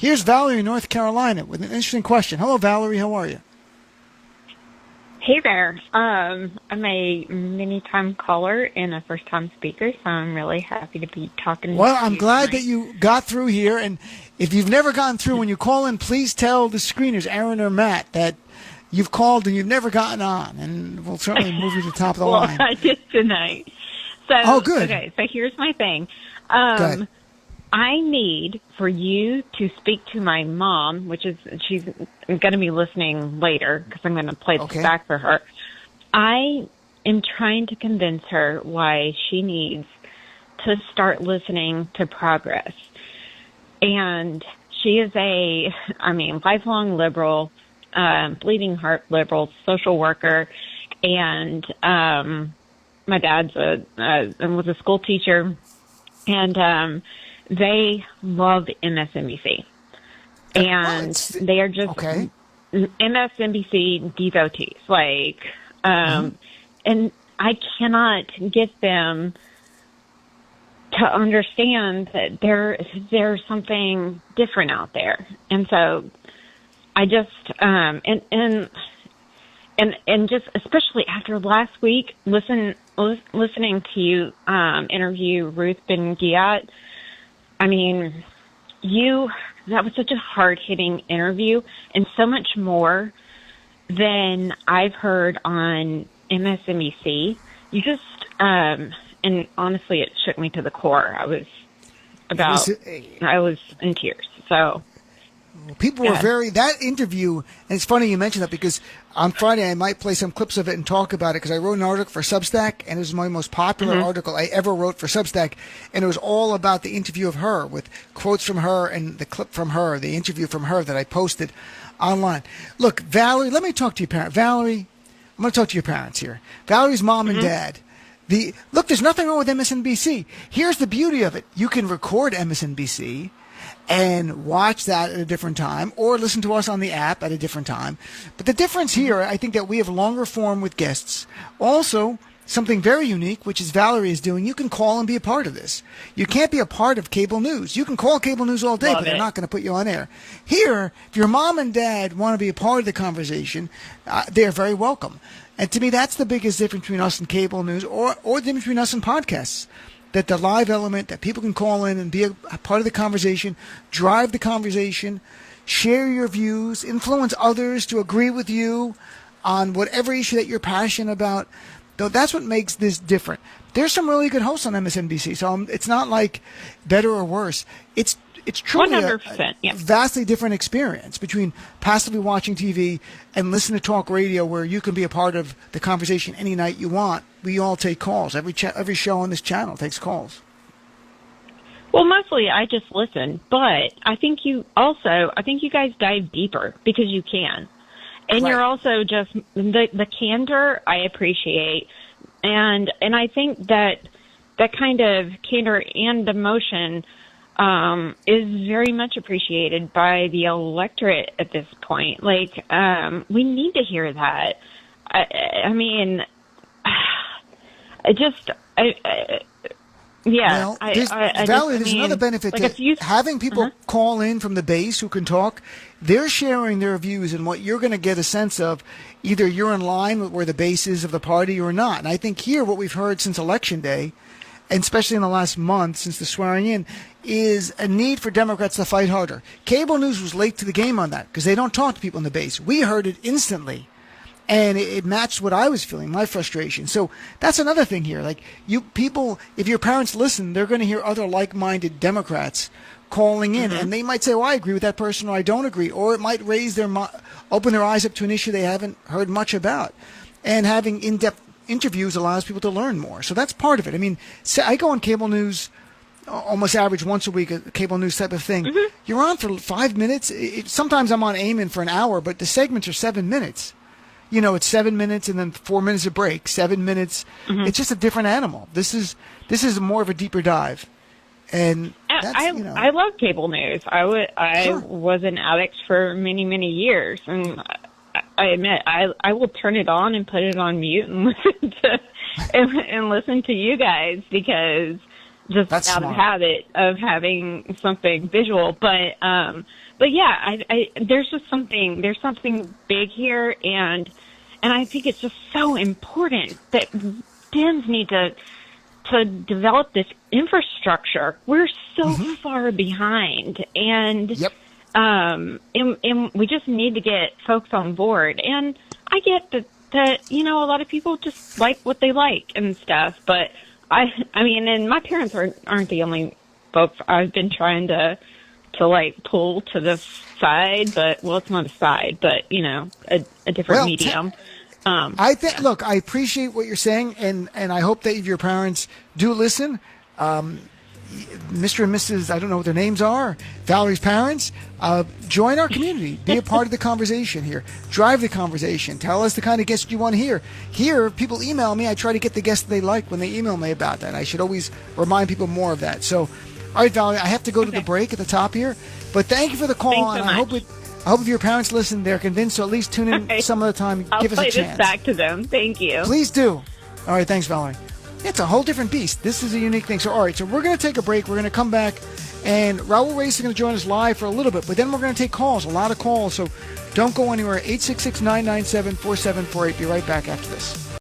Here's Valerie in North Carolina with an interesting question. Hello, Valerie. How are you? Hey there. I'm a many-time caller and a first-time speaker, so I'm really happy to be talking to you. Well, I'm glad that you got through here. And if you've never gotten through, when you call in, please tell the screeners, Aaron or Matt, that you've called and you've never gotten on. And we'll certainly move you to the top of the line. Well, I did tonight. So, oh, good. Okay, so here's my thing. Good. I need for you to speak to my mom, she's going to be listening later because I'm going to play this back for her. I am trying to convince her why she needs to start listening to Progress. And she is lifelong liberal, bleeding heart liberal, social worker, and my dad's was a school teacher, and they love MSNBC, and they are just MSNBC devotees. And I cannot get them to understand that there's something different out there. And so I just and just especially after last week, listening to you interview Ruth Ben Ghiat. I mean, that was such a hard-hitting interview and so much more than I've heard on MSNBC. You just, and honestly, it shook me to the core. I was in tears. So people were that interview, and it's funny you mentioned that because on Friday I might play some clips of it and talk about it because I wrote an article for Substack, and it was my most popular article I ever wrote for Substack, and it was all about the interview of her with quotes from her and the clip from her, the interview from her that I posted online. Look, Valerie, let me talk to your parents. Valerie, I'm going to talk to your parents here. Valerie's mom and dad. Look, there's nothing wrong with MSNBC. Here's the beauty of it. You can record MSNBC and watch that at a different time or listen to us on the app at a different time. But the difference here, I think that we have longer form with guests. Also, something very unique, which is Valerie is doing, you can call and be a part of this. You can't be a part of cable news. You can call cable news all day, but they're not going to put you on air. Here, if your mom and dad want to be a part of the conversation, they're very welcome. And to me, that's the biggest difference between us and cable news or the difference between us and podcasts. That the live element, that people can call in and be a part of the conversation, drive the conversation, share your views, influence others to agree with you on whatever issue that you're passionate about. Though that's what makes this different. There's some really good hosts on MSNBC, so it's not like better or worse. It's truly 100%, a vastly different experience between passively watching TV and listening to talk radio where you can be a part of the conversation any night you want. We all take calls. Every show on this channel takes calls. Well, mostly I just listen, but I think you guys dive deeper because you can. And you're also just the candor I appreciate. And I think that kind of candor and emotion is very much appreciated by the electorate at this point. We need to hear that. Valerie, there's another benefit to having people call in from the base who can talk. They're sharing their views and what you're going to get a sense of. Either you're in line with where the base is of the party or not. And I think here what we've heard since Election Day, and especially in the last month since the swearing in, is a need for Democrats to fight harder. Cable news was late to the game on that because they don't talk to people in the base. We heard it instantly. And it matched what I was feeling, my frustration. So that's another thing here. If your parents listen, they're going to hear other like-minded Democrats calling in, and they might say, well, I agree with that person, or I don't agree, or it might open their eyes up to an issue they haven't heard much about. And having in-depth interviews allows people to learn more. So that's part of it. I mean, I go on cable news almost average once a week, a cable news type of thing. You're on for 5 minutes. Sometimes I'm on Eamon for an hour, but the segments are 7 minutes. It's 7 minutes and then 4 minutes of break, 7 minutes. It's just a different animal. This is more of a deeper dive. And I love cable news. I was an addict for many, many years. And I admit, I will turn it on and put it on mute and listen to you guys because just That's out smart. of habit of having something visual. But yeah, there's something big here, and I think it's just so important that dens need to develop this infrastructure. We're so far behind, and and we just need to get folks on board. And I get that a lot of people just like what they like and stuff, but I mean, and my parents aren't the only folks I've been trying to like pull to the side, but it's not a side, but a different medium. Look, I appreciate what you're saying, and I hope that if your parents do listen, Mr. and Mrs., I don't know what their names are, Valerie's parents, join our community. Be a part of the conversation here. Drive the conversation. Tell us the kind of guests you want to hear. Here, people email me. I try to get the guests they like when they email me about that. I should always remind people more of that. So, all right, Valerie, I have to go to the break at the top here, but thank you for the call. Thanks and so I much. hope if your parents listen, they're convinced to at least tune in some of the time. I'll give us a play chance. this back to them. Thank you. Please do. All right, thanks, Valerie. It's a whole different beast. This is a unique thing. So, all right, so we're going to take a break. We're going to come back, and Raul Reyes is going to join us live for a little bit, but then we're going to take calls, a lot of calls. So don't go anywhere. 866-997-4748. Be right back after this.